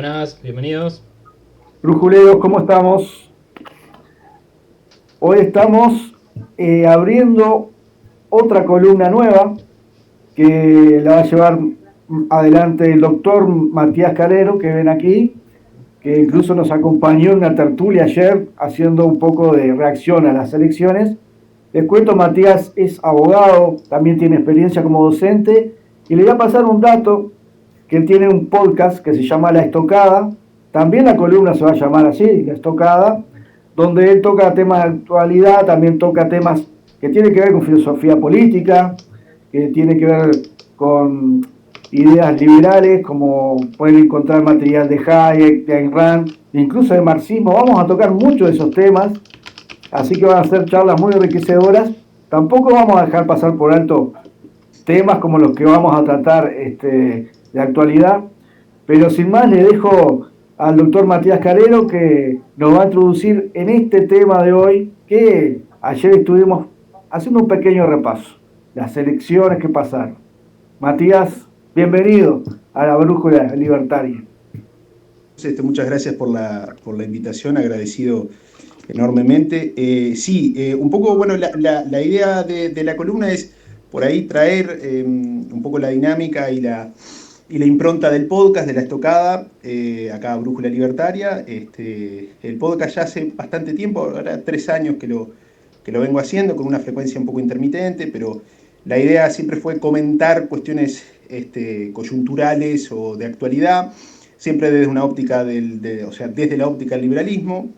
Buenas, bienvenidos. Brujuleros, ¿cómo estamos? Hoy estamos abriendo otra columna nueva que la va a llevar adelante el doctor Matías Calero, que ven aquí, que incluso nos acompañó en una tertulia ayer haciendo un poco de reacción a las elecciones. Les cuento, Matías es abogado, también tiene experiencia como docente, y le voy a pasar un dato que tiene un podcast que se llama La Estocada. También la columna se va a llamar así, La Estocada, donde él toca temas de actualidad, también toca temas que tienen que ver con filosofía política, que tiene que ver con ideas liberales, como pueden encontrar material de Hayek, de Ayn Rand, incluso de marxismo. Vamos a tocar mucho de esos temas, así que van a ser charlas muy enriquecedoras. Tampoco vamos a dejar pasar por alto temas como los que vamos a tratar de actualidad, pero sin más le dejo al doctor Matías Calero, que nos va a introducir en este tema de hoy, que ayer estuvimos haciendo un pequeño repaso, las elecciones que pasaron. Matías, bienvenido a la Brújula Libertaria. Muchas gracias por la invitación, agradecido enormemente. Sí, un poco, bueno, la idea de la columna es por ahí traer un poco la dinámica y la impronta del podcast, de La Estocada, acá Brújula Libertaria. El podcast ya hace bastante tiempo, ahora 3 años que lo vengo haciendo con una frecuencia un poco intermitente, pero la idea siempre fue comentar cuestiones coyunturales o de actualidad, siempre desde una óptica o sea, desde la óptica del liberalismo.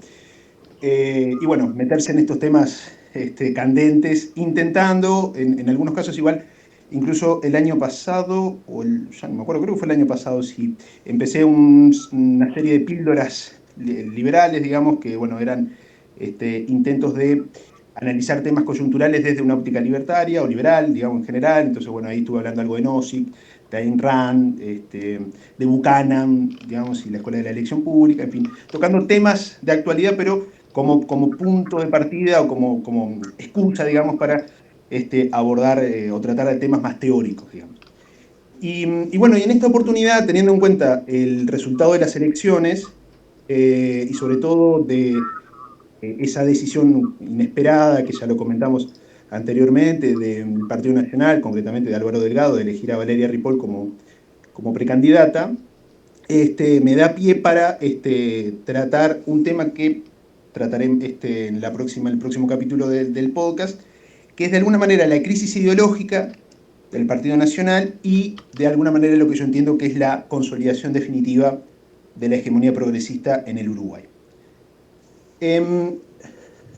Y bueno, meterse en estos temas candentes, intentando, en algunos casos igual, incluso el año pasado, ya no me acuerdo, creo que fue el año pasado, sí, empecé una serie de píldoras liberales, digamos, que bueno, eran intentos de analizar temas coyunturales desde una óptica libertaria o liberal, digamos, en general. Entonces, bueno, ahí estuve hablando algo de Nozick, de Ayn Rand, de Buchanan, digamos, y la Escuela de la Elección Pública, en fin, tocando temas de actualidad, pero como punto de partida o como excusa, digamos, para abordar o tratar de temas más teóricos, digamos. Y bueno, y en esta oportunidad, teniendo en cuenta el resultado de las elecciones y sobre todo de esa decisión inesperada, que ya lo comentamos anteriormente, del Partido Nacional, concretamente de Álvaro Delgado, de elegir a Valeria Ripoll como precandidata, me da pie para tratar un tema que trataré en el próximo capítulo del podcast, que es de alguna manera la crisis ideológica del Partido Nacional y de alguna manera lo que yo entiendo que es la consolidación definitiva de la hegemonía progresista en el Uruguay.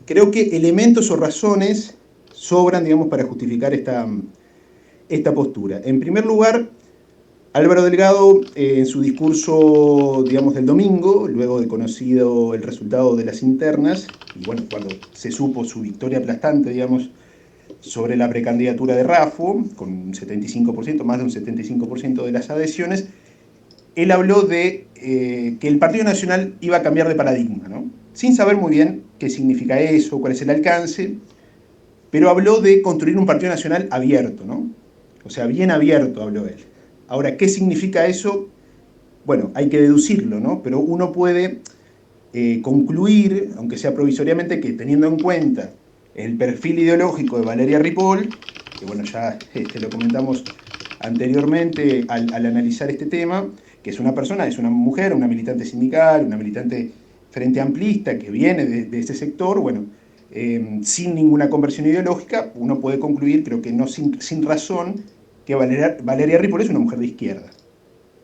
Creo que elementos o razones sobran, digamos, para justificar esta postura. En primer lugar, Álvaro Delgado, en su discurso, digamos, del domingo, luego de conocido el resultado de las internas, y bueno, cuando se supo su victoria aplastante, digamos, sobre la precandidatura de Raffo, con un 75%, más de un 75% de las adhesiones, él habló de que el Partido Nacional iba a cambiar de paradigma, ¿no? Sin saber muy bien qué significa eso, cuál es el alcance, pero habló de construir un Partido Nacional abierto, ¿no? O sea, bien abierto, habló él. Ahora, ¿qué significa eso? Bueno, hay que deducirlo, ¿no? Pero uno puede concluir, aunque sea provisoriamente, que teniendo en cuenta el perfil ideológico de Valeria Ripoll, que bueno, ya lo comentamos anteriormente al analizar este tema, que es una mujer, una militante sindical, una militante frente amplista que viene de ese sector, bueno, sin ninguna conversión ideológica, uno puede concluir, creo que no sin razón, que Valeria Ripoll es una mujer de izquierda,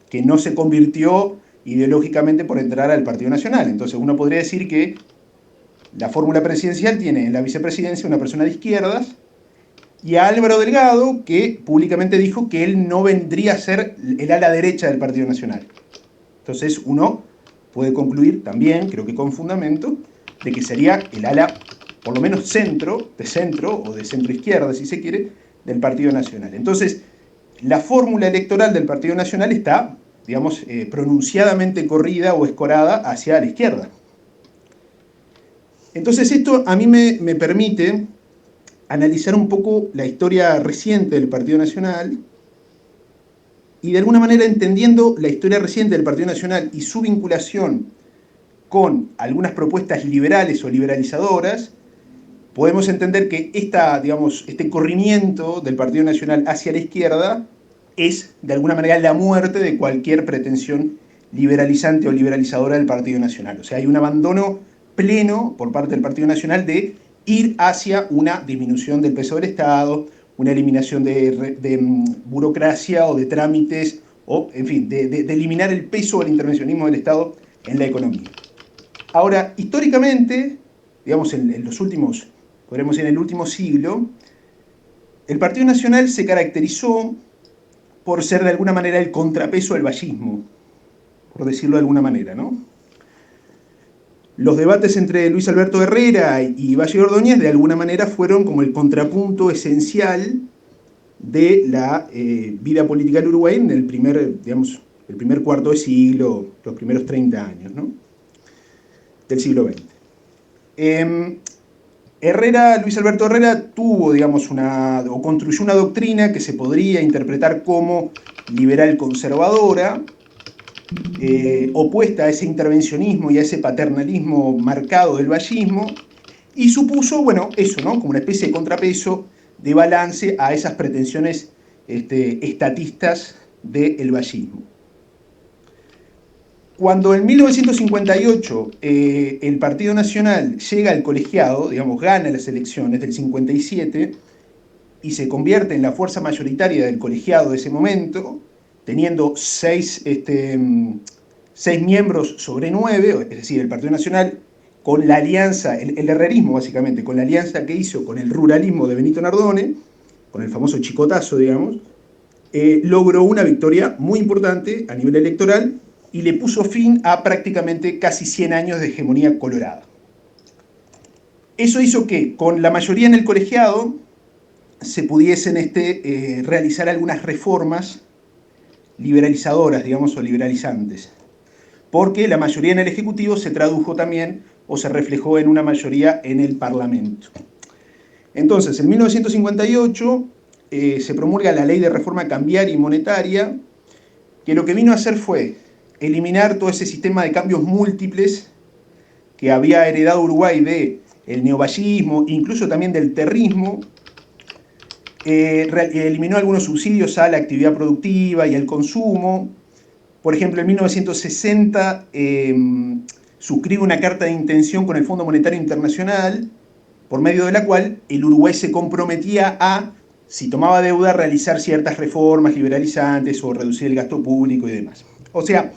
que no se convirtió ideológicamente por entrar al Partido Nacional. Entonces uno podría decir que la fórmula presidencial tiene en la vicepresidencia una persona de izquierdas y a Álvaro Delgado, que públicamente dijo que él no vendría a ser el ala derecha del Partido Nacional. Entonces uno puede concluir también, creo que con fundamento, de que sería el ala, por lo menos centro o de centro izquierda, si se quiere, del Partido Nacional. Entonces, la fórmula electoral del Partido Nacional está, digamos, pronunciadamente corrida o escorada hacia la izquierda. Entonces esto a mí me permite analizar un poco la historia reciente del Partido Nacional y de alguna manera entendiendo la historia reciente del Partido Nacional y su vinculación con algunas propuestas liberales o liberalizadoras, podemos entender que este corrimiento del Partido Nacional hacia la izquierda es de alguna manera la muerte de cualquier pretensión liberalizante o liberalizadora del Partido Nacional. O sea, hay un abandono pleno por parte del Partido Nacional de ir hacia una disminución del peso del Estado, una eliminación de burocracia o de trámites, o en fin, de eliminar el peso del intervencionismo del Estado en la economía. Ahora, históricamente, digamos en los últimos, podríamos decir en el último siglo, el Partido Nacional se caracterizó por ser de alguna manera el contrapeso del vallismo, por decirlo de alguna manera, ¿no? Los debates entre Luis Alberto Herrera y Valle Ordóñez de alguna manera fueron como el contrapunto esencial de la vida política del Uruguay en el primer cuarto de siglo, los primeros 30 años, ¿no? Del siglo XX. Luis Alberto Herrera tuvo, o construyó una doctrina que se podría interpretar como liberal conservadora, opuesta a ese intervencionismo y a ese paternalismo marcado del vallismo, y supuso, eso, ¿no? Como una especie de contrapeso, de balance a esas pretensiones estatistas del vallismo. Cuando en 1958 el Partido Nacional llega al colegiado, gana las elecciones del 57 y se convierte en la fuerza mayoritaria del colegiado de ese momento, teniendo 6 miembros sobre 9, es decir, el Partido Nacional, con la alianza, el herrerismo básicamente, con la alianza que hizo con el ruralismo de Benito Nardone, con el famoso chicotazo, logró una victoria muy importante a nivel electoral y le puso fin a prácticamente casi 100 años de hegemonía colorada. Eso hizo que, con la mayoría en el colegiado, se pudiesen realizar algunas reformas liberalizadoras, o liberalizantes, porque la mayoría en el Ejecutivo se tradujo también o se reflejó en una mayoría en el Parlamento. Entonces, en 1958 se promulga la Ley de Reforma Cambiaria y Monetaria, que lo que vino a hacer fue eliminar todo ese sistema de cambios múltiples que había heredado Uruguay del neovallismo, incluso también del terrismo. Eliminó algunos subsidios a la actividad productiva y al consumo. Por ejemplo, en 1960 suscribe una carta de intención con el Fondo Monetario Internacional, por medio de la cual el Uruguay se comprometía a, si tomaba deuda, realizar ciertas reformas liberalizantes o reducir el gasto público y demás. O sea,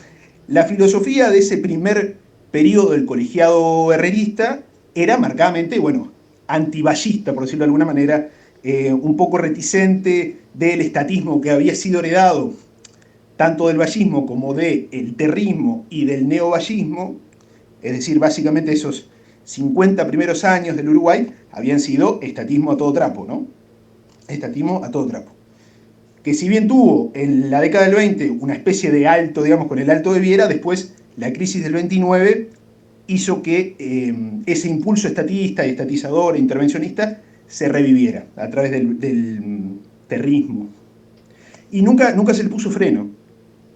la filosofía de ese primer periodo del colegiado herrerista era marcadamente, antivallista, por decirlo de alguna manera, un poco reticente del estatismo que había sido heredado tanto del vallismo como del terrismo y del neovallismo, es decir, básicamente esos 50 primeros años del Uruguay habían sido estatismo a todo trapo, ¿no? Estatismo a todo trapo. Que si bien tuvo en la década del 20 una especie de alto, con el Alto de Viera, después la crisis del 29 hizo que ese impulso estatista y estatizador e intervencionista se reviviera a través del terrismo. Y nunca se le puso freno.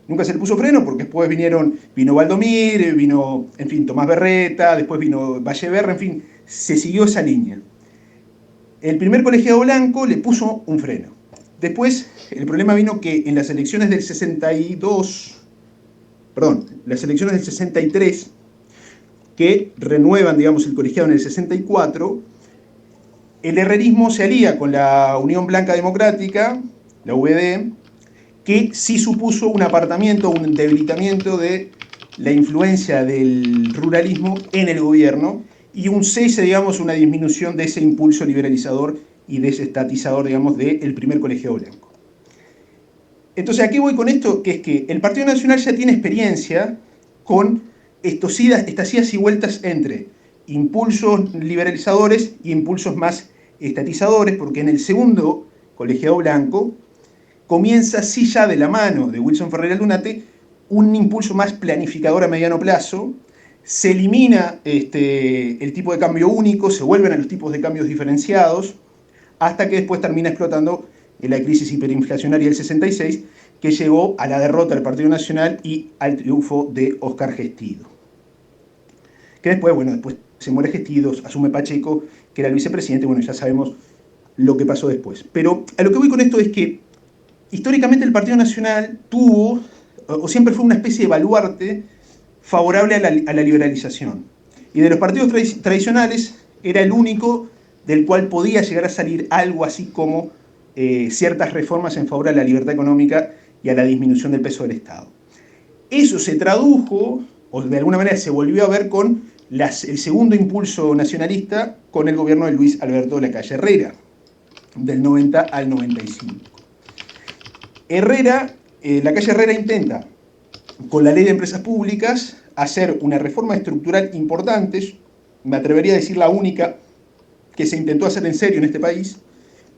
Nunca se le puso freno porque después vino Valdomir, vino, Tomás Berreta, después vino Valleverra, se siguió esa línea. El primer colegiado blanco le puso un freno. Después, el problema vino que en las elecciones del 63, que renuevan, el colegiado en el 64, el herrerismo se alía con la Unión Blanca Democrática, la UBD, que sí supuso un apartamiento, un debilitamiento de la influencia del ruralismo en el gobierno y un cese, una disminución de ese impulso liberalizador y desestatizador, del primer colegiado blanco. Entonces, ¿a qué voy con esto? Que es que el Partido Nacional ya tiene experiencia con estas idas y vueltas entre impulsos liberalizadores y impulsos más estatizadores, porque en el segundo colegiado blanco comienza, sí ya de la mano de Wilson Ferrer Aldunate, un impulso más planificador a mediano plazo, se elimina el tipo de cambio único, se vuelven a los tipos de cambios diferenciados, hasta que después termina explotando en la crisis hiperinflacionaria del 66, que llegó a la derrota del Partido Nacional y al triunfo de Óscar Gestido. Que después, bueno, después se muere Gestido, asume Pacheco, que era el vicepresidente, bueno, ya sabemos lo que pasó después. Pero a lo que voy con esto es que históricamente el Partido Nacional tuvo, o siempre fue una especie de baluarte favorable a la liberalización. Y de los partidos tradicionales era el único del cual podía llegar a salir algo así como ciertas reformas en favor de la libertad económica y a la disminución del peso del Estado. Eso se tradujo, o de alguna manera se volvió a ver con el segundo impulso nacionalista con el gobierno de Luis Alberto Lacalle Herrera, del 90 al 95. Lacalle Herrera intenta, con la ley de empresas públicas, hacer una reforma estructural importante, me atrevería a decir la única que se intentó hacer en serio en este país,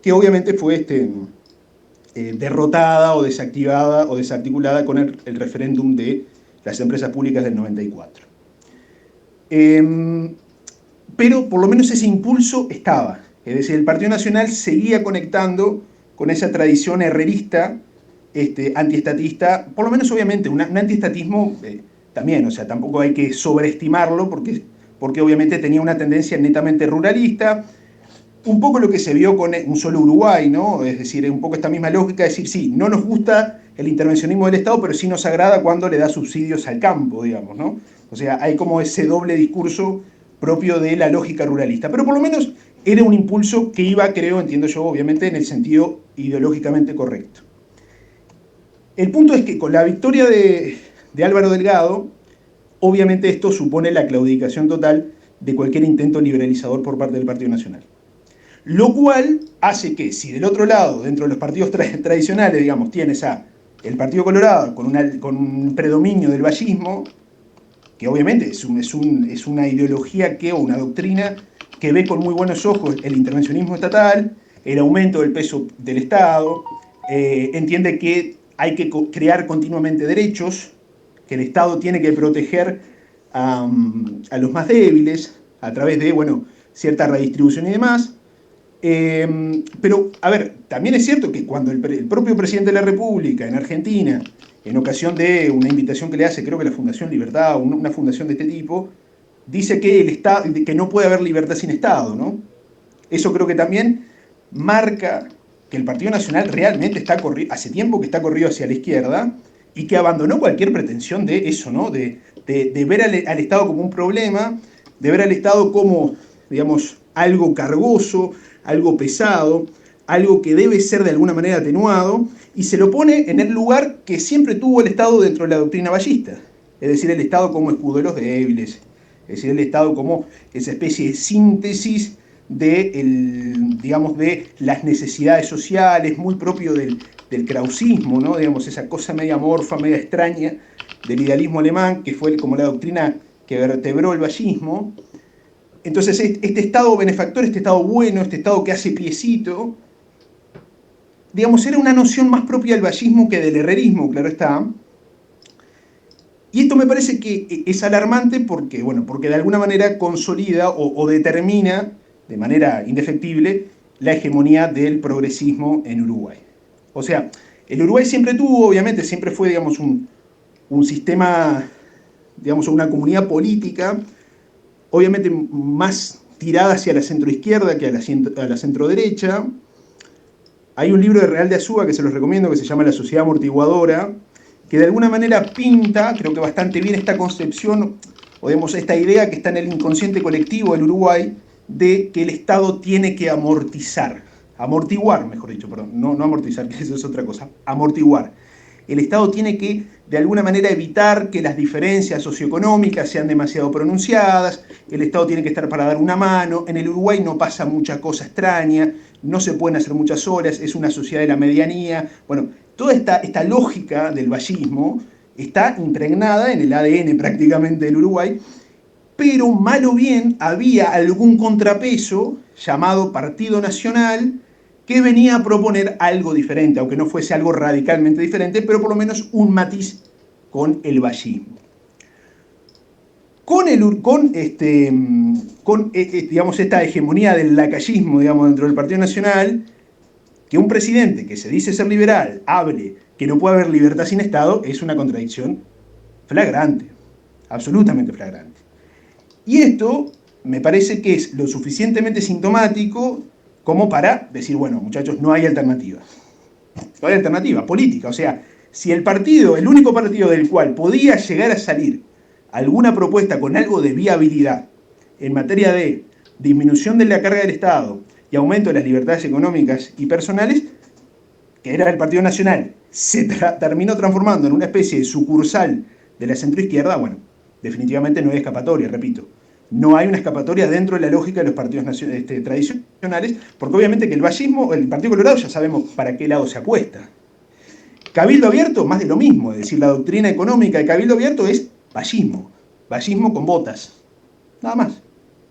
que obviamente fue derrotada o desactivada o desarticulada con el referéndum de las empresas públicas del 94. Pero por lo menos ese impulso estaba. Es decir, el Partido Nacional seguía conectando con esa tradición herrerista, antiestatista, por lo menos obviamente un antiestatismo también, o sea, tampoco hay que sobreestimarlo porque obviamente tenía una tendencia netamente ruralista, un poco lo que se vio con un solo Uruguay, ¿no? Es decir, un poco esta misma lógica de decir, sí, no nos gusta el intervencionismo del Estado, pero sí nos agrada cuando le da subsidios al campo, digamos, ¿no? O sea, hay como ese doble discurso propio de la lógica ruralista. Pero por lo menos era un impulso que iba, creo, entiendo yo, obviamente, en el sentido ideológicamente correcto. El punto es que con la victoria de Álvaro Delgado, obviamente esto supone la claudicación total de cualquier intento liberalizador por parte del Partido Nacional. Lo cual hace que, si del otro lado, dentro de los partidos tradicionales, digamos, tienes el Partido Colorado con un predominio del vallismo, que obviamente es una ideología o una doctrina que ve con muy buenos ojos el intervencionismo estatal, el aumento del peso del Estado, entiende que hay que crear continuamente derechos, que el Estado tiene que proteger a los más débiles a través de, bueno, cierta redistribución y demás. Pero, a ver, también es cierto que cuando el propio presidente de la República en Argentina, en ocasión de una invitación que le hace, creo que la Fundación Libertad, una fundación de este tipo, dice que no puede haber libertad sin Estado, ¿no? Eso creo que también marca que el Partido Nacional realmente hace tiempo que está corrido hacia la izquierda y que abandonó cualquier pretensión de eso, ¿no? De ver al Estado como un problema, de ver al Estado como, digamos, algo cargoso, algo pesado, algo que debe ser de alguna manera atenuado, y se lo pone en el lugar que siempre tuvo el Estado dentro de la doctrina vallista, es decir, el Estado como escudo de los débiles, es decir, el Estado como esa especie de síntesis digamos, de las necesidades sociales, muy propio del krausismo, ¿no? Digamos, esa cosa media amorfa, media extraña del idealismo alemán, que fue como la doctrina que vertebró el vallismo. Entonces, este Estado benefactor, este Estado bueno, este Estado que hace piecito, digamos, era una noción más propia del vallismo que del herrerismo, claro está. Y esto me parece que es alarmante porque, bueno, porque de alguna manera consolida o determina de manera indefectible la hegemonía del progresismo en Uruguay. O sea, el Uruguay siempre tuvo, obviamente, siempre fue, digamos, un sistema, digamos, una comunidad política, obviamente más tirada hacia la centroizquierda que a la centroderecha. Hay un libro de Real de Azúa que se los recomiendo que se llama La Sociedad Amortiguadora, que de alguna manera pinta, creo que bastante bien, esta concepción, o digamos, esta idea que está en el inconsciente colectivo del Uruguay, de que el Estado tiene que amortiguar, mejor dicho, perdón, no amortizar, que eso es otra cosa, amortiguar. El Estado tiene que, de alguna manera, evitar que las diferencias socioeconómicas sean demasiado pronunciadas, el Estado tiene que estar para dar una mano, en el Uruguay no pasa mucha cosa extraña, no se pueden hacer muchas horas, es una sociedad de la medianía. Bueno, toda esta lógica del vallismo está impregnada en el ADN prácticamente del Uruguay, pero mal o bien había algún contrapeso llamado Partido Nacional que venía a proponer algo diferente, aunque no fuese algo radicalmente diferente, pero por lo menos un matiz con el vallismo. Digamos, esta hegemonía del lacayismo, digamos, dentro del Partido Nacional, que un presidente que se dice ser liberal hable que no puede haber libertad sin Estado es una contradicción flagrante, absolutamente flagrante. Y esto me parece que es lo suficientemente sintomático como para decir, bueno, muchachos, no hay alternativa. No hay alternativa política. O sea, si el partido, el único partido del cual podía llegar a salir alguna propuesta con algo de viabilidad en materia de disminución de la carga del Estado y aumento de las libertades económicas y personales, que era el Partido Nacional, se terminó transformando en una especie de sucursal de la centroizquierda, bueno, definitivamente no hay escapatoria, repito. No hay una escapatoria dentro de la lógica de los partidos tradicionales, porque obviamente que el vallismo, el Partido Colorado, ya sabemos para qué lado se apuesta. Cabildo Abierto, más de lo mismo, es decir, la doctrina económica de Cabildo Abierto es vallismo, vallismo con botas, nada más.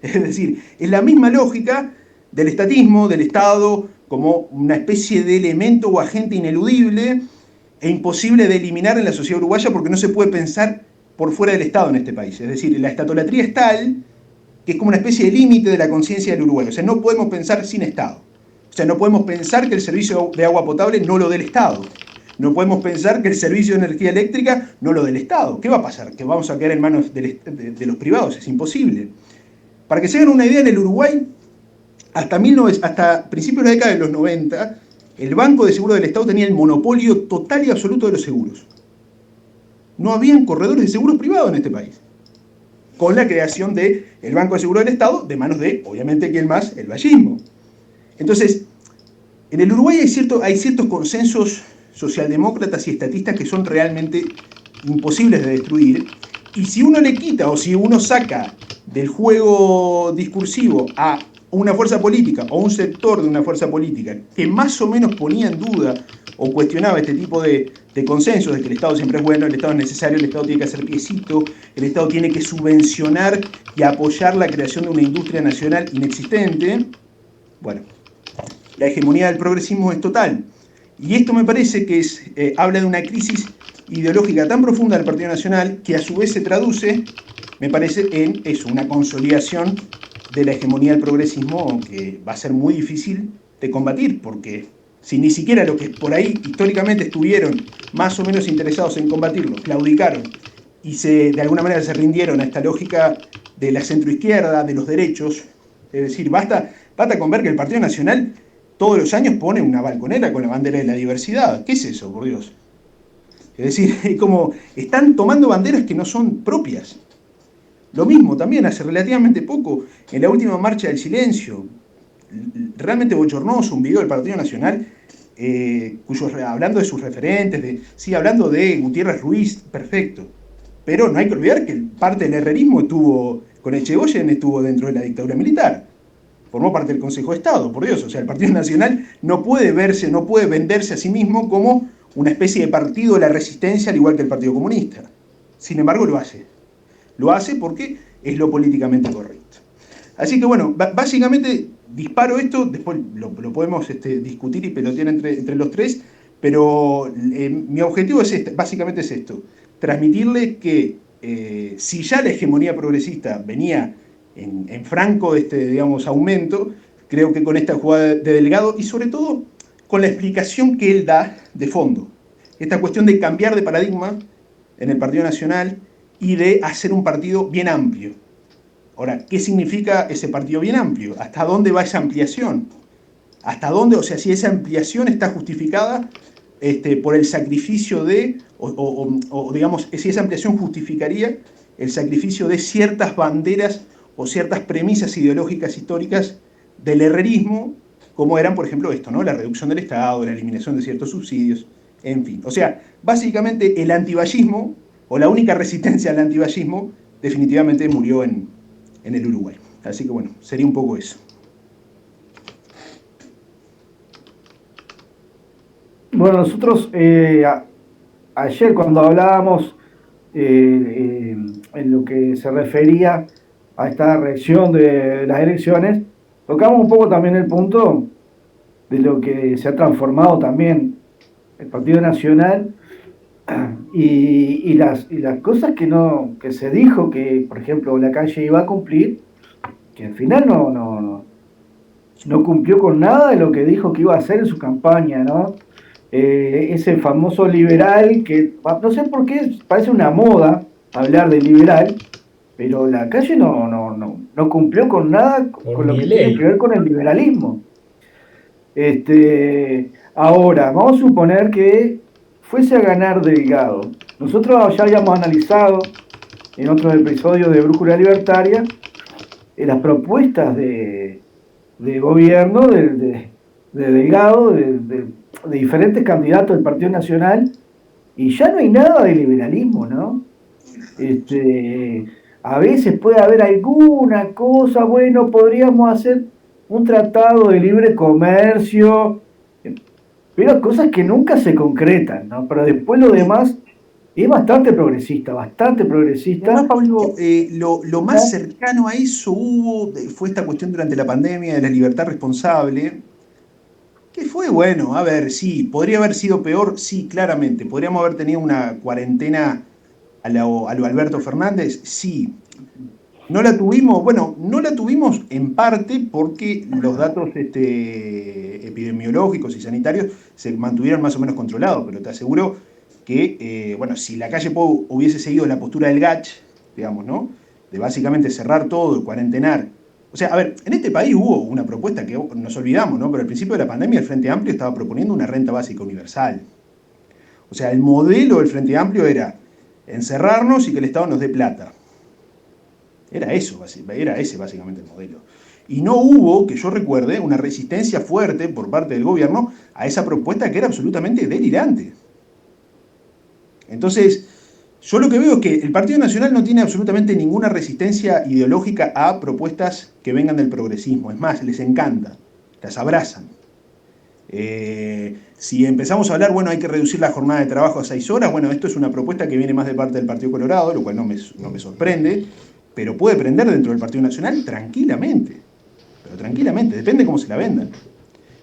Es decir, es la misma lógica del estatismo, del Estado, como una especie de elemento o agente ineludible e imposible de eliminar en la sociedad uruguaya porque no se puede pensar por fuera del Estado en este país. Es decir, la estatolatría es tal que es como una especie de límite de la conciencia del uruguayo. O sea, no podemos pensar sin Estado. O sea, no podemos pensar que el servicio de agua potable no lo dé el Estado. No podemos pensar que el servicio de energía eléctrica no lo dé el Estado. ¿Qué va a pasar? ¿Que vamos a quedar en manos de los privados? Es imposible. Para que se hagan una idea, en el Uruguay, hasta principios de la década de los 90, el Banco de Seguro del Estado tenía el monopolio total y absoluto de los seguros. No habían corredores de seguros privados en este país. Con la creación del Banco de Seguro del Estado, de manos de, obviamente, ¿quién más? El vallismo. Entonces, en el Uruguay hay ciertos consensos socialdemócratas y estatistas que son realmente imposibles de destruir. Y si uno le quita o si uno saca del juego discursivo a una fuerza política o un sector de una fuerza política que más o menos ponía en duda o cuestionaba este tipo de consensos de que el Estado siempre es bueno, el Estado es necesario, el Estado tiene que hacer piecito, el Estado tiene que subvencionar y apoyar la creación de una industria nacional inexistente, bueno, la hegemonía del progresismo es total. Y esto me parece que habla de una crisis ideológica tan profunda del Partido Nacional que a su vez se traduce, me parece, en eso, una consolidación de la hegemonía del progresismo que va a ser muy difícil de combatir, porque si ni siquiera los que por ahí históricamente estuvieron más o menos interesados en combatirlo, claudicaron y de alguna manera se rindieron a esta lógica de la centroizquierda, de los derechos, es decir, basta con ver que el Partido Nacional todos los años pone una balconera con la bandera de la diversidad. ¿Qué es eso, por Dios? Es decir, es como están tomando banderas que no son propias. Lo mismo también hace relativamente poco, en la última marcha del silencio, realmente bochornoso, un video del Partido Nacional, hablando de sus referentes, hablando de Gutiérrez Ruiz, perfecto. Pero no hay que olvidar que parte del herrerismo con Echegoyen estuvo dentro de la dictadura militar. Formó parte del Consejo de Estado, por Dios. O sea, el Partido Nacional no puede venderse a sí mismo como una especie de partido de la resistencia, al igual que el Partido Comunista. Sin embargo, lo hace. Lo hace porque es lo políticamente correcto. Así que bueno, básicamente disparo esto, después lo podemos discutir y pelotear entre los tres, pero mi objetivo básicamente es esto, transmitirle que si ya la hegemonía progresista venía en franco digamos, aumento, creo que con esta jugada de Delgado y sobre todo con la explicación que él da de fondo, esta cuestión de cambiar de paradigma en el Partido Nacional y de hacer un partido bien amplio. Ahora, ¿qué significa ese partido bien amplio? ¿Hasta dónde va esa ampliación? ¿Hasta dónde? O sea, si esa ampliación está justificada por el sacrificio o digamos, si esa ampliación justificaría el sacrificio de ciertas banderas o ciertas premisas ideológicas históricas del herrerismo, como eran, por ejemplo, esto, ¿no? La reducción del Estado, la eliminación de ciertos subsidios, en fin. O sea, básicamente el antivallismo, o la única resistencia al antivallismo, definitivamente murió en el Uruguay. Así que bueno, sería un poco eso. Bueno, nosotros ayer cuando hablábamos en lo que se refería a esta reacción de las elecciones, tocamos un poco también el punto de lo que se ha transformado también el Partido Nacional y las cosas que se dijo que, por ejemplo, la calle iba a cumplir, que al final no cumplió con nada de lo que dijo que iba a hacer en su campaña, ¿no? ese famoso liberal que, no sé por qué, parece una moda hablar de liberal, pero la calle no cumplió con nada Con con lo que tiene que Milei. ver con el liberalismo. Ahora, vamos a suponer que fuese a ganar Delgado. Nosotros ya habíamos analizado en otros episodios de Brújula Libertaria las propuestas de gobierno de Delgado, de diferentes candidatos del Partido Nacional, y ya no hay nada de liberalismo, ¿no? Este, a veces puede haber alguna cosa, bueno, podríamos hacer un tratado de libre comercio, pero cosas que nunca se concretan, ¿no? Pero después lo demás es bastante progresista, bastante Además, progresista. Pablo, lo más cercano a eso fue esta cuestión durante la pandemia de la libertad responsable, que fue bueno, a ver, sí, podría haber sido peor, sí, claramente. Podríamos haber tenido una cuarentena a lo Alberto Fernández, sí. No la tuvimos, bueno, no la tuvimos en parte porque los datos epidemiológicos y sanitarios se mantuvieron más o menos controlados, pero te aseguro que, bueno, si la calle Pou hubiese seguido la postura del Gach, digamos, ¿no? De básicamente cerrar todo, cuarentenar. O sea, a ver, en este país hubo una propuesta que nos olvidamos, ¿no? Pero al principio de la pandemia el Frente Amplio estaba proponiendo una renta básica universal. O sea, el modelo del Frente Amplio era encerrarnos y que el Estado nos dé plata. Era ese básicamente el modelo. Y no hubo, que yo recuerde, una resistencia fuerte por parte del gobierno a esa propuesta que era absolutamente delirante. Entonces, yo lo que veo es que el Partido Nacional no tiene absolutamente ninguna resistencia ideológica a propuestas que vengan del progresismo. Es más, les encanta, las abrazan. Si empezamos a hablar, bueno, hay que reducir la jornada de trabajo a 6 horas, bueno, esto es una propuesta que viene más de parte del Partido Colorado, lo cual no me sorprende, pero puede prender dentro del Partido Nacional tranquilamente, pero tranquilamente, depende cómo se la vendan.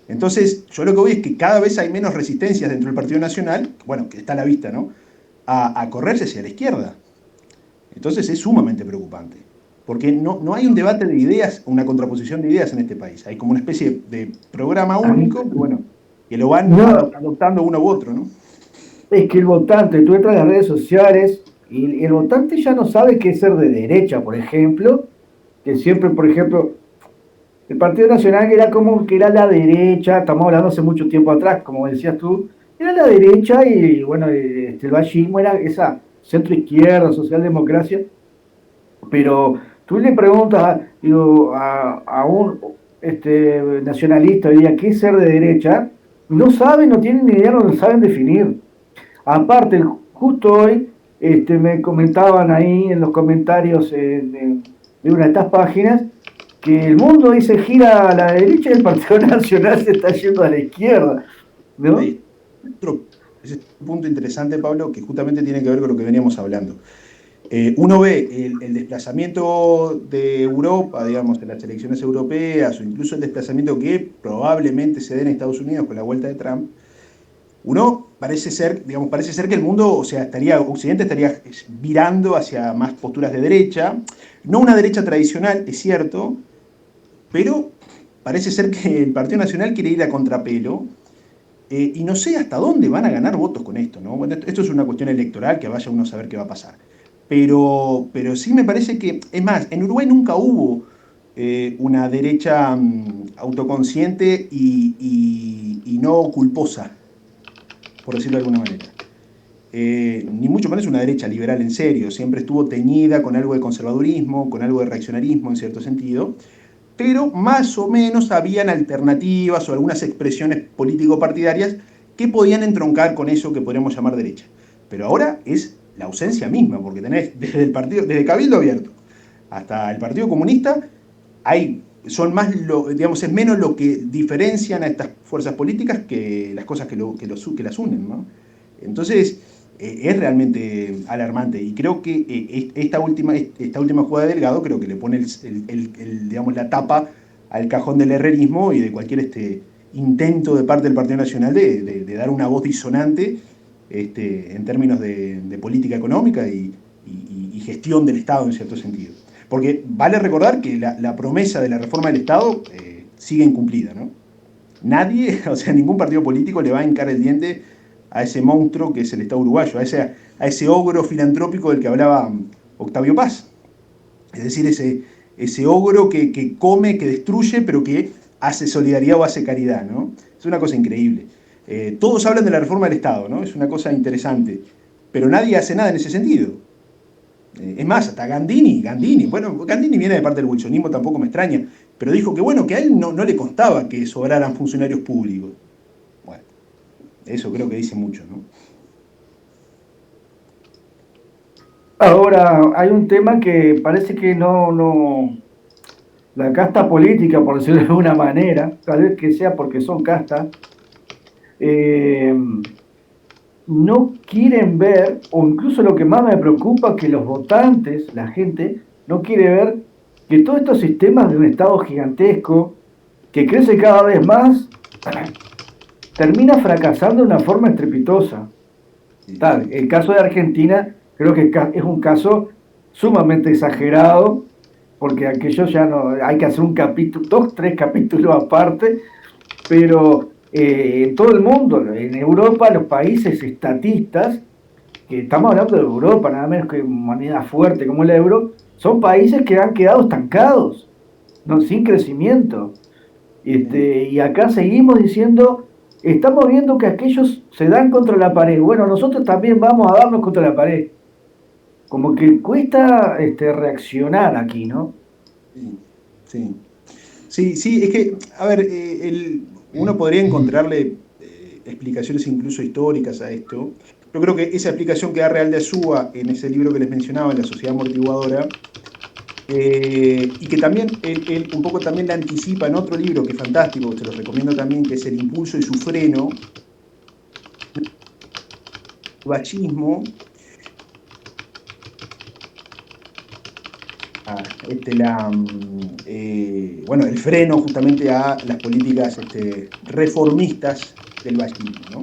Entonces, yo lo que voy es que cada vez hay menos resistencias dentro del Partido Nacional, bueno, que está a la vista, ¿no? A correrse hacia la izquierda. Entonces es sumamente preocupante, porque no hay un debate de ideas, una contraposición de ideas en este país. Hay como una especie de programa único, que, bueno, que lo van No, adoptando uno u otro, ¿no? es que el votante, tú entras en las redes sociales y el votante ya no sabe qué es ser de derecha, por ejemplo, que siempre, por ejemplo, el Partido Nacional era como que era la derecha, estamos hablando hace mucho tiempo atrás, como decías tú, era la derecha y bueno, el vallismo era esa centro izquierda, socialdemocracia, pero tú le preguntas digo, a un nacionalista hoy día qué es ser de derecha, no saben, no tienen ni idea, no lo saben definir. Aparte, justo hoy me comentaban ahí en los comentarios de una de estas páginas que el mundo dice gira a la derecha y el Partido Nacional se está yendo a la izquierda, ¿no? Ahí. Ese es un punto interesante, Pablo, que justamente tiene que ver con lo que veníamos hablando. Uno ve el desplazamiento de Europa, digamos, en las elecciones europeas, o incluso el desplazamiento que probablemente se dé en Estados Unidos con la vuelta de Trump. Uno parece ser que el mundo, o sea, Occidente estaría virando hacia más posturas de derecha, no una derecha tradicional, es cierto, pero parece ser que el Partido Nacional quiere ir a contrapelo, y no sé hasta dónde van a ganar votos con esto, ¿no? Bueno, esto es una cuestión electoral que vaya uno a saber qué va a pasar. Pero sí me parece que, es más, en Uruguay nunca hubo una derecha autoconsciente y no culposa, por decirlo de alguna manera. Ni mucho menos una derecha liberal en serio, siempre estuvo teñida con algo de conservadurismo, con algo de reaccionarismo en cierto sentido, pero más o menos habían alternativas o algunas expresiones político-partidarias que podían entroncar con eso que podríamos llamar derecha. Pero ahora es la ausencia misma, porque tenés desde Cabildo Abierto hasta el Partido Comunista, es menos lo que diferencian a estas fuerzas políticas que las cosas que las unen, ¿no? Entonces, es realmente alarmante y creo que esta última jugada de Delgado creo que le pone digamos, la tapa al cajón del herrerismo y de cualquier intento de parte del Partido Nacional de dar una voz disonante en términos de política económica y gestión del Estado en cierto sentido. Porque vale recordar que la promesa de la reforma del Estado sigue incumplida, ¿no? nadie, o sea, ningún partido político le va a hincar el diente a ese monstruo que es el Estado uruguayo, a ese ogro filantrópico del que hablaba Octavio Paz. Es decir, ese ogro que come, que destruye, pero que hace solidaridad o hace caridad, ¿no? Es una cosa increíble. Todos hablan de la reforma del Estado, ¿no? Es una cosa interesante, pero nadie hace nada en ese sentido. Es más, hasta Gandini, bueno, Gandini viene de parte del wilsonismo, tampoco me extraña, pero dijo que bueno, que a él no le constaba que sobraran funcionarios públicos. Bueno, eso creo que dice mucho, ¿no? Ahora, hay un tema que parece que no, la casta política, por decirlo de alguna manera, tal vez que sea porque son castas, eh, no quieren ver, o incluso lo que más me preocupa, que los votantes, la gente, no quiere ver que todos estos sistemas de un Estado gigantesco, que crece cada vez más, termina fracasando de una forma estrepitosa. Tal, el caso de Argentina creo que es un caso sumamente exagerado, porque aquello ya no, hay que hacer un capítulo, 2, 3 capítulos aparte, pero en todo el mundo, en Europa, los países estatistas, que estamos hablando de Europa, nada menos que moneda fuerte como el euro, son países que han quedado estancados, ¿no? Sin crecimiento. Y acá seguimos diciendo, estamos viendo que aquellos se dan contra la pared. Bueno, nosotros también vamos a darnos contra la pared. Como que cuesta reaccionar aquí, ¿no? Sí, sí. Sí, sí, es que, a ver, uno podría encontrarle explicaciones incluso históricas a esto. Yo creo que esa explicación que da Real de Azúa en ese libro que les mencionaba, en La Sociedad Amortiguadora, y que también él un poco también la anticipa en otro libro que es fantástico, se los recomiendo también, que es El impulso y su freno, el bachismo, bueno, el freno justamente a las políticas reformistas del bachismo, ¿no?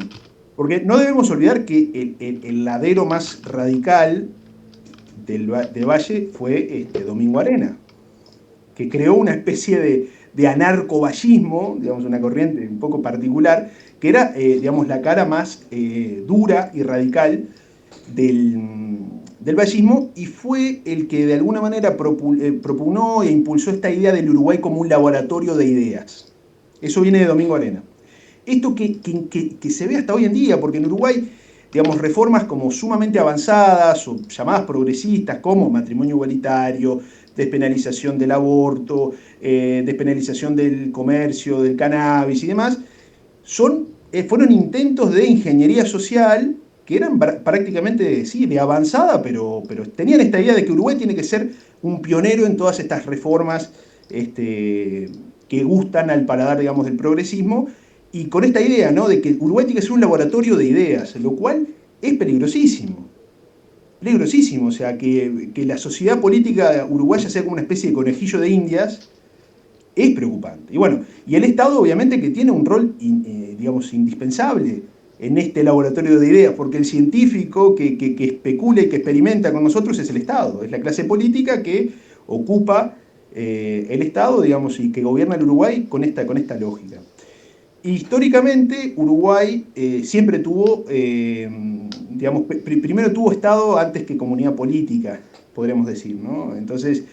Porque no debemos olvidar que el ladero más radical del Valle fue Domingo Arena, que creó una especie de anarcovallismo, digamos, una corriente un poco particular, que era, digamos, la cara más dura y radical del vallismo, y fue el que de alguna manera propugnó e impulsó esta idea del Uruguay como un laboratorio de ideas. Eso viene de Domingo Arena. Esto que se ve hasta hoy en día, porque en Uruguay, digamos, reformas como sumamente avanzadas o llamadas progresistas, como matrimonio igualitario, despenalización del aborto, despenalización del comercio, del cannabis y demás, fueron intentos de ingeniería social que eran prácticamente, sí, de avanzada, pero tenían esta idea de que Uruguay tiene que ser un pionero en todas estas reformas que gustan al paladar, digamos, del progresismo, y con esta idea, ¿no?, de que Uruguay tiene que ser un laboratorio de ideas, lo cual es peligrosísimo. Peligrosísimo, o sea, que la sociedad política uruguaya sea como una especie de conejillo de indias, es preocupante. Y bueno, y el Estado obviamente que tiene un rol, digamos, indispensable en este laboratorio de ideas, porque el científico que especula y que experimenta con nosotros es el Estado, es la clase política que ocupa el Estado, digamos, y que gobierna el Uruguay con esta lógica. Históricamente, Uruguay siempre tuvo, digamos, primero tuvo Estado antes que comunidad política, podríamos decir, ¿no? Entonces,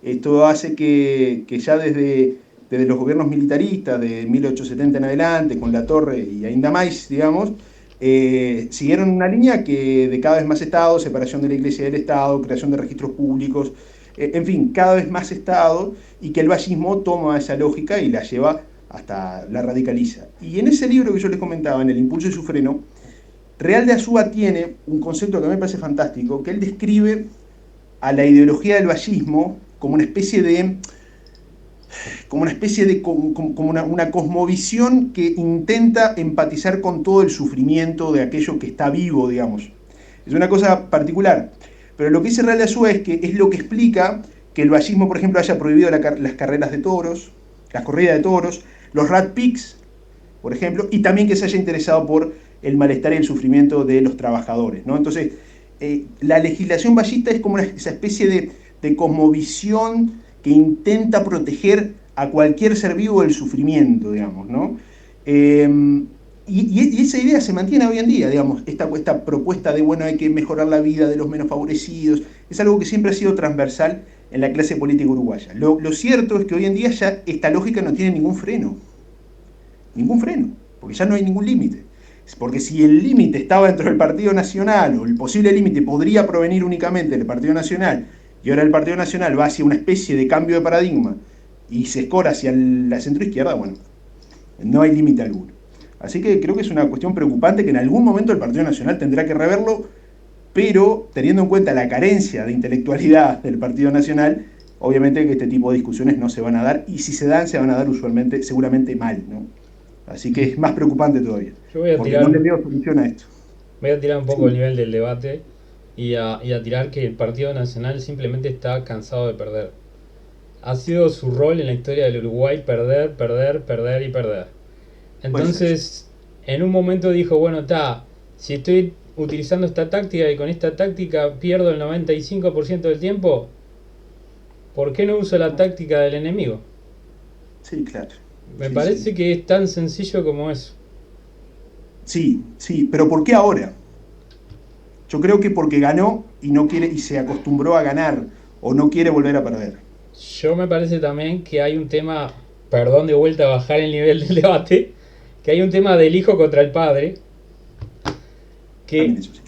esto hace que ya desde los gobiernos militaristas de 1870 en adelante, con Latorre y ainda más, digamos, siguieron una línea que de cada vez más Estado, separación de la Iglesia del Estado, creación de registros públicos, en fin, cada vez más Estado, y que el vallismo toma esa lógica y la lleva hasta la radicaliza. Y en ese libro que yo les comentaba, en El impulso y su freno, Real de Azúa tiene un concepto que a mí me parece fantástico, que él describe a la ideología del vallismo como una especie de una cosmovisión que intenta empatizar con todo el sufrimiento de aquello que está vivo, digamos. Es una cosa particular. Pero lo que dice Real de Azúa es que es lo que explica que el vallismo, por ejemplo, haya prohibido las carreras de toros, las corridas de toros, los rat picks, por ejemplo, y también que se haya interesado por el malestar y el sufrimiento de los trabajadores, ¿no? Entonces, la legislación vallista es como esa especie de cosmovisión que intenta proteger a cualquier ser vivo del sufrimiento, digamos, ¿no? Eh, y esa idea se mantiene hoy en día, digamos, esta propuesta de, bueno, hay que mejorar la vida de los menos favorecidos, es algo que siempre ha sido transversal en la clase política uruguaya. Lo cierto es que hoy en día ya esta lógica no tiene ningún freno, porque ya no hay ningún límite. Porque si el límite estaba dentro del Partido Nacional, o el posible límite podría provenir únicamente del Partido Nacional, y ahora el Partido Nacional va hacia una especie de cambio de paradigma y se escora hacia la centroizquierda, bueno, no hay límite alguno. Así que creo que es una cuestión preocupante que en algún momento el Partido Nacional tendrá que reverlo, pero teniendo en cuenta la carencia de intelectualidad del Partido Nacional, obviamente que este tipo de discusiones no se van a dar, y si se dan, se van a dar usualmente, seguramente mal, ¿no? Así que es más preocupante todavía, Yo voy a porque tirar, no le veo solución a esto. un poco el Sí, nivel del debate y a tirar que el Partido Nacional simplemente está cansado de perder. Ha sido su rol en la historia del Uruguay perder, perder, perder y perder. puede ser. Entonces, en un momento dijo, bueno, si estoy utilizando esta táctica y con esta táctica pierdo el 95% del tiempo, ¿por qué no uso la táctica del enemigo? Sí, claro. Me Sí, sí. parece que es tan sencillo como eso. Sí, sí, pero ¿por qué ahora? Yo creo que porque ganó y no quiere y se acostumbró a ganar o no quiere volver a perder. Yo me parece también que hay un tema, perdón de vuelta a bajar el nivel del debate, que hay un tema del hijo contra el padre, que, También eso sí.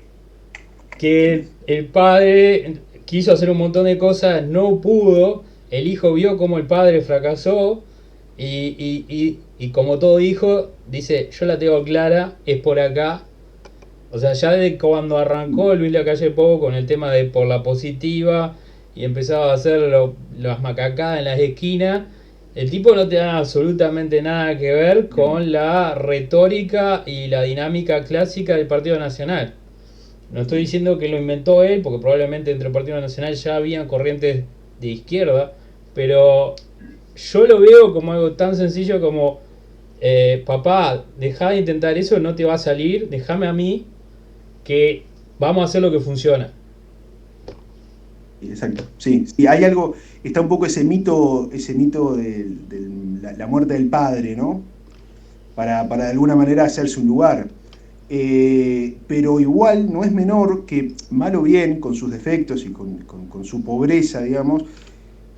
que el padre quiso hacer un montón de cosas, no pudo, el hijo vio como el padre fracasó y como todo hijo, dice, yo la tengo clara, es por acá. O sea, ya desde cuando arrancó Luis Lacalle Pou con el tema de por la positiva y empezaba a hacer las macacadas en las esquinas, el tipo no tenía absolutamente nada que ver con la retórica y la dinámica clásica del Partido Nacional. No estoy diciendo que lo inventó él, porque probablemente entre el Partido Nacional ya habían corrientes de izquierda, pero yo lo veo como algo tan sencillo como, papá, deja de intentar eso, no te va a salir, déjame a mí, que vamos a hacer lo que funciona. Exacto. Sí, sí, hay algo, está un poco ese mito de la muerte del padre, ¿no? Para de alguna manera hacerse un lugar. Pero igual no es menor que, mal o bien, con sus defectos y con su pobreza, digamos,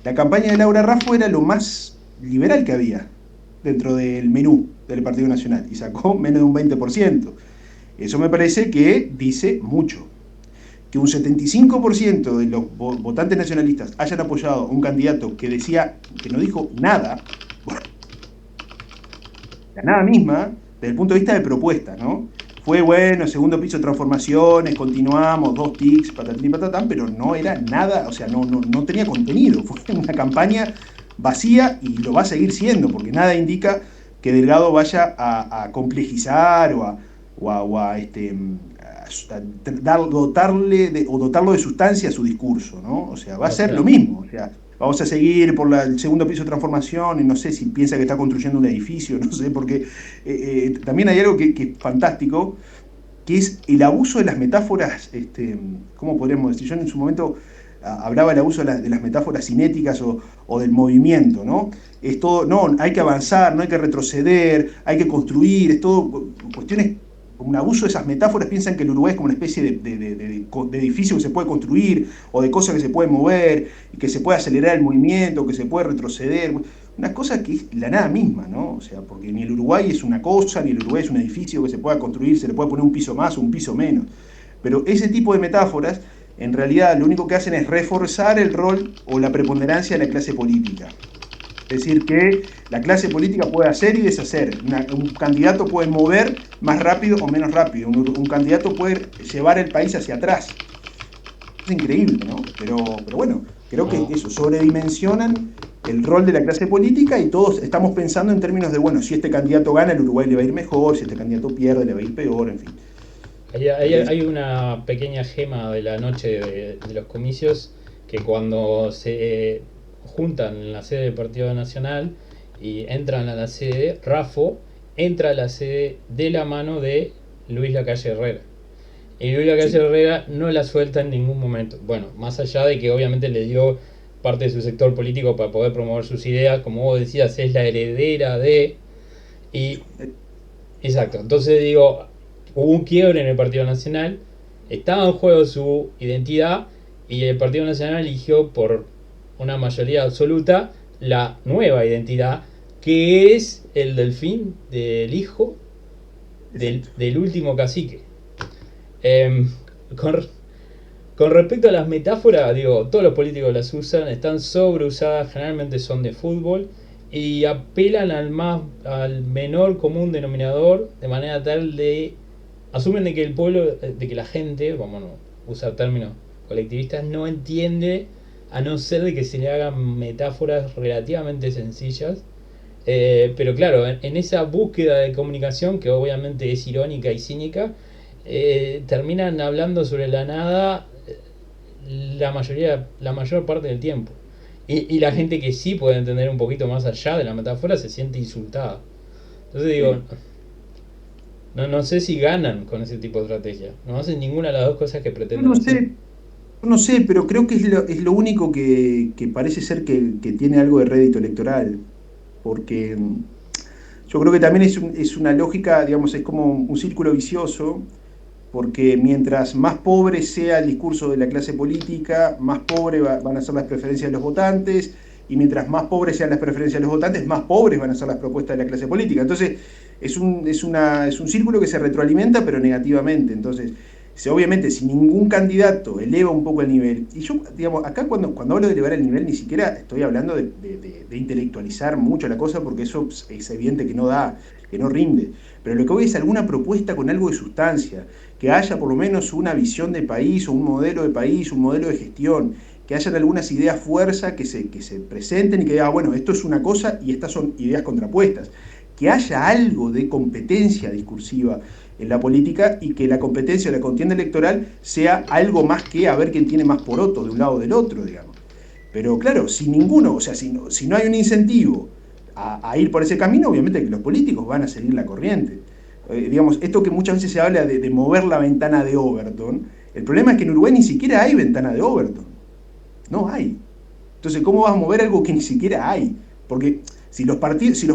la campaña de Laura Raffo era lo más liberal que había dentro del menú del Partido Nacional y sacó menos de un 20%. Eso me parece que dice mucho. Que un 75% de los votantes nacionalistas hayan apoyado a un candidato que decía, que no dijo nada, bueno, la nada misma, desde el punto de vista de propuesta, ¿no? Fue bueno, segundo piso de transformaciones, continuamos, 2 tics, patatín y patatán, pero no era nada, o sea, no tenía contenido. Fue una campaña vacía y lo va a seguir siendo, porque nada indica que Delgado vaya a complejizar dotarlo de sustancia a su discurso, ¿no? O sea, va a O ser lo sea, mismo, o sea, vamos a seguir por el segundo piso de transformación y no sé si piensa que está construyendo un edificio, no sé, porque también hay algo que es fantástico, que es el abuso de las metáforas, ¿cómo podríamos decir? Yo en su momento hablaba del abuso de las metáforas cinéticas o del movimiento, ¿no? Es todo, no, hay que avanzar, no hay que retroceder, hay que construir, es todo cuestiones, como un abuso de esas metáforas, piensan que el Uruguay es como una especie de edificio que se puede construir, o de cosas que se pueden mover, y que se puede acelerar el movimiento, que se puede retroceder, una cosa que es la nada misma, ¿no? O sea, porque ni el Uruguay es una cosa, ni el Uruguay es un edificio que se pueda construir, se le puede poner un piso más o un piso menos. Pero ese tipo de metáforas, en realidad, lo único que hacen es reforzar el rol o la preponderancia de la clase política. Es decir, que la clase política puede hacer y deshacer. Un candidato puede mover más rápido o menos rápido. Un candidato puede llevar el país hacia atrás. Es increíble, ¿no? Pero bueno, creo que no, eso, sobredimensionan el rol de la clase política y todos estamos pensando en términos de, bueno, si este candidato gana, el Uruguay le va a ir mejor, si este candidato pierde, le va a ir peor, en fin. hay una pequeña gema de la noche de los comicios que cuando se juntan en la sede del Partido Nacional y entran a la sede, Rafo entra a la sede de la mano de Luis Lacalle Herrera. Y Luis Lacalle Sí, Herrera no la suelta en ningún momento. Bueno, más allá de que obviamente le dio parte de su sector político para poder promover sus ideas, como vos decías, es la heredera de... Y eso. Exacto, entonces digo, hubo un quiebre en el Partido Nacional, estaba en juego su identidad y el Partido Nacional eligió por una mayoría absoluta la nueva identidad, que es el delfín del hijo del último cacique. Em, con, con respecto a las metáforas, digo, todos los políticos las usan, están sobreusadas, generalmente son de fútbol y apelan al menor común denominador de manera tal de asumen de que el pueblo, de que la gente, vamos a usar términos colectivistas, no entiende a no ser de que se le hagan metáforas relativamente sencillas. Pero claro, en esa búsqueda de comunicación, que obviamente es irónica y cínica, terminan hablando sobre la nada la mayor parte del tiempo. Y la gente que sí puede entender un poquito más allá de la metáfora se siente insultada. Entonces digo, no sé si ganan con ese tipo de estrategia. No hacen ninguna de las dos cosas que Yo pretenden no hacer. sé, yo no sé, pero creo que es lo único que parece ser que tiene algo de rédito electoral, porque yo creo que también es una lógica, digamos, es como un círculo vicioso, porque mientras más pobre sea el discurso de la clase política, más pobre van a ser las preferencias de los votantes, y mientras más pobres sean las preferencias de los votantes, más pobres van a ser las propuestas de la clase política. Entonces, es un círculo que se retroalimenta, pero negativamente. Entonces, si, obviamente, si ningún candidato eleva un poco el nivel, y yo, digamos, acá cuando hablo de elevar el nivel, ni siquiera estoy hablando de intelectualizar mucho la cosa, porque eso es evidente que no da, que no rinde. Pero lo que voy es alguna propuesta con algo de sustancia, que haya por lo menos una visión de país o un modelo de país, un modelo de gestión, que hayan algunas ideas fuerza que se presenten y que digan, bueno, esto es una cosa y estas son ideas contrapuestas. Que haya algo de competencia discursiva en la política y que la competencia o la contienda electoral sea algo más que a ver quién tiene más porotos de un lado o del otro, digamos. Pero claro, si ninguno, o sea, si no hay un incentivo a ir por ese camino, obviamente que los políticos van a seguir la corriente. Digamos, esto que muchas veces se habla de mover la ventana de Overton, el problema es que en Uruguay ni siquiera hay ventana de Overton. No hay. Entonces, ¿cómo vas a mover algo que ni siquiera hay? Porque si los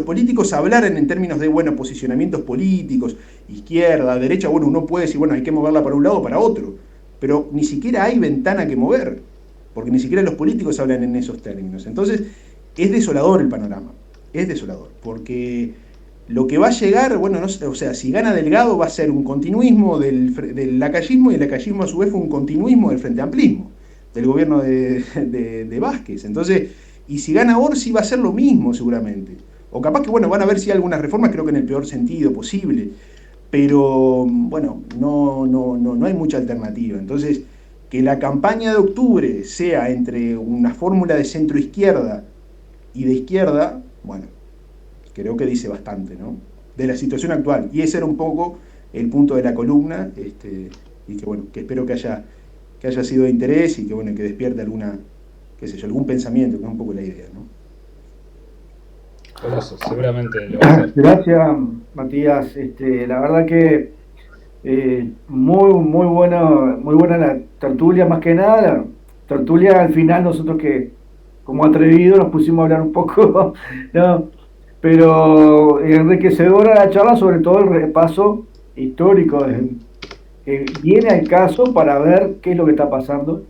políticos hablaran en términos de, bueno, posicionamientos políticos, izquierda, derecha, bueno, uno puede decir, bueno, hay que moverla para un lado o para otro. Pero ni siquiera hay ventana que mover, porque ni siquiera los políticos hablan en esos términos. Entonces, es desolador el panorama. Es desolador, porque lo que va a llegar, bueno, no sé, o sea, si gana Delgado va a ser un continuismo del lacayismo, y el lacayismo a su vez fue un continuismo del Frente Amplismo, del gobierno de Vázquez. Entonces, y si gana Orsi va a ser lo mismo seguramente. O capaz que, bueno, van a ver si hay algunas reformas, creo que en el peor sentido posible. Pero, bueno, no hay mucha alternativa. Entonces, que la campaña de octubre sea entre una fórmula de centro izquierda y de izquierda, bueno, creo que dice bastante, ¿no? De la situación actual. Y ese era un poco el punto de la columna, y que bueno, que espero que haya sido de interés y que bueno, que despierte alguna, qué sé yo, algún pensamiento, que es un poco la idea, ¿no? Por eso, seguramente lo va a hacer. Gracias, Matías. La verdad que muy buena la tertulia, más que nada. La tertulia al final, nosotros que como atrevidos nos pusimos a hablar un poco, ¿no? Pero enriquecedora la charla, sobre todo el repaso histórico que viene al caso para ver qué es lo que está pasando.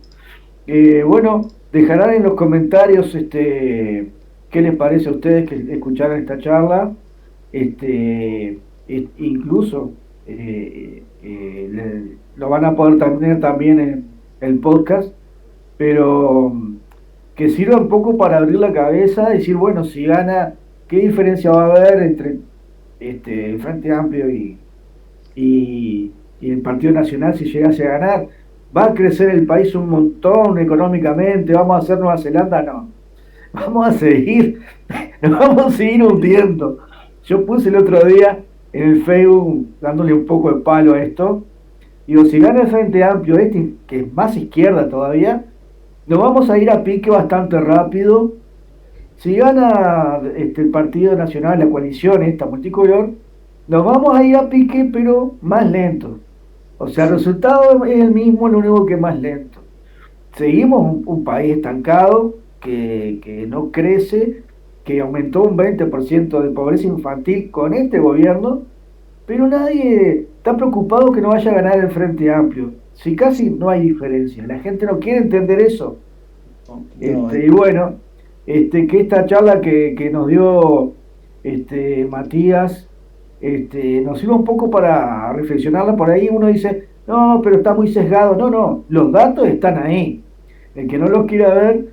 Bueno, dejarán en los comentarios qué les parece a ustedes que escucharon esta charla. Incluso lo van a poder tener también en el podcast, pero que sirva un poco para abrir la cabeza, decir, bueno, si gana, ¿qué diferencia va a haber entre el Frente Amplio y el Partido Nacional si llegase a ganar? ¿Va a crecer el país un montón económicamente? ¿Vamos a hacer Nueva Zelanda? No. Vamos a seguir, nos vamos a seguir hundiendo. Yo puse el otro día en el Facebook dándole un poco de palo a esto. Digo, si gana el Frente Amplio, que es más izquierda todavía, nos vamos a ir a pique bastante rápido. Si gana el Partido Nacional, la coalición esta multicolor, nos vamos a ir a pique, pero más lento. O sea, el resultado es el mismo, lo único que más lento. Seguimos un país estancado, que no crece, que aumentó un 20% de pobreza infantil con este gobierno, pero nadie está preocupado que no vaya a ganar el Frente Amplio. Si casi no hay diferencia, la gente no quiere entender eso. Y bueno, que esta charla que nos dio Matías, nos sirve un poco para reflexionarla. Por ahí uno dice, no, pero está muy sesgado. No, los datos están ahí. El que no los quiera ver,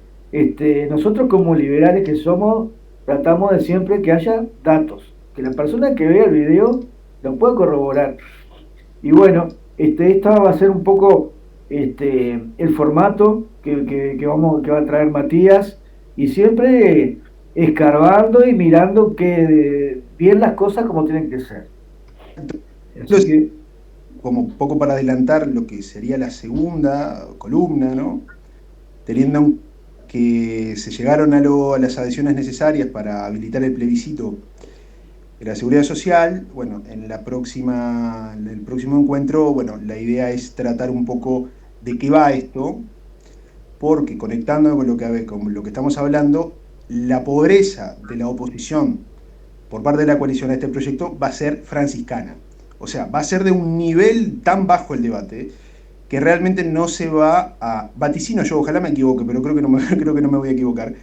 nosotros como liberales que somos, tratamos de siempre que haya datos, que la persona que vea el video lo pueda corroborar. Y bueno, esta va a ser un poco el formato que va a traer Matías, y siempre escarbando y mirando que bien las cosas como tienen que ser. Así que, como un poco para adelantar lo que sería la segunda columna, ¿no? Teniendo que se llegaron a las adhesiones necesarias para habilitar el plebiscito de la Seguridad Social, bueno, en el próximo encuentro, bueno, la idea es tratar un poco de qué va esto, porque conectando con lo que estamos hablando, la pobreza de la oposición por parte de la coalición a este proyecto va a ser franciscana. O sea, va a ser de un nivel tan bajo el debate que realmente no se va a, vaticino yo, ojalá me equivoque, pero creo que no me voy a equivocar,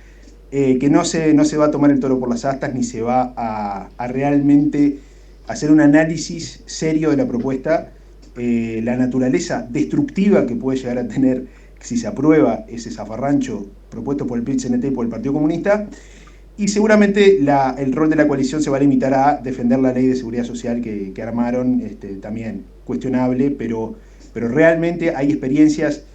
que no se va a tomar el toro por las astas, ni se va a realmente hacer un análisis serio de la propuesta, la naturaleza destructiva que puede llegar a tener si se aprueba ese zafarrancho propuesto por el PIT-CNT y por el Partido Comunista, y seguramente el rol de la coalición se va a limitar a defender la ley de seguridad social que armaron, también cuestionable, pero realmente hay experiencias,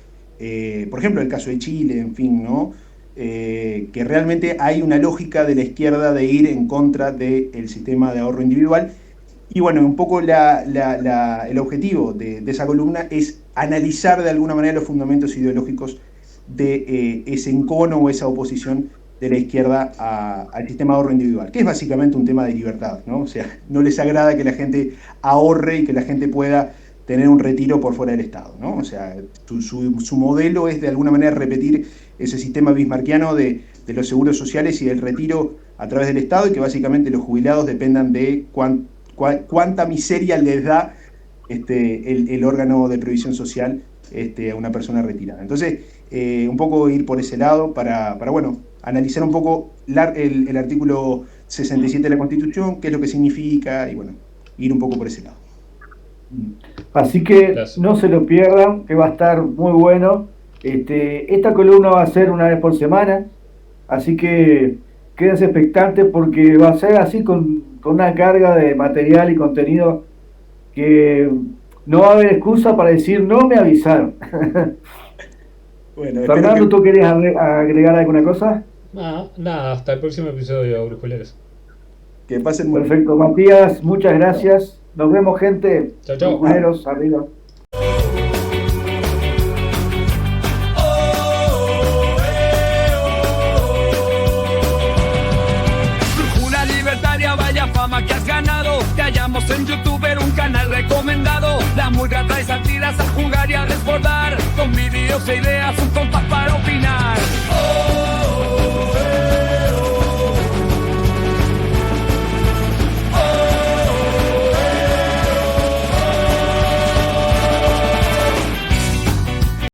por ejemplo el caso de Chile, en fin, ¿no? Que realmente hay una lógica de la izquierda de ir en contra del sistema de ahorro individual. Y bueno, un poco el objetivo de esa columna es analizar de alguna manera los fundamentos ideológicos de ese encono o esa oposición de la izquierda al sistema de ahorro individual, que es básicamente un tema de libertad, ¿no? O sea, no les agrada que la gente ahorre y que la gente pueda tener un retiro por fuera del Estado, ¿no? O sea, su modelo es de alguna manera repetir ese sistema bismarquiano de los seguros sociales y del retiro a través del Estado, y que básicamente los jubilados dependan de cuánta miseria les da el órgano de previsión social a una persona retirada. Entonces, un poco ir por ese lado para bueno, analizar un poco el artículo 67 de la Constitución, qué es lo que significa, y bueno, ir un poco por ese lado. Así que no se lo pierdan, que va a estar muy bueno. Esta columna va a ser una vez por semana, así que quédense expectantes porque va a ser así con una carga de material y contenido que no va a haber excusa para decir no me avisaron. Bueno, Fernando, ¿tú querías agregar alguna cosa? Nada, hasta el próximo episodio, Brujuleros. Que pasen muy bien. Perfecto, Matías, muchas gracias. Nos vemos, gente. Chao, chao. Brujuleros, arriba. Brújula libertaria, vaya fama que has ganado. Te hallamos en YouTube, un canal recomendado. La murga trae satiras a jugar y a desbordar. Con vídeos e ideas, un compás para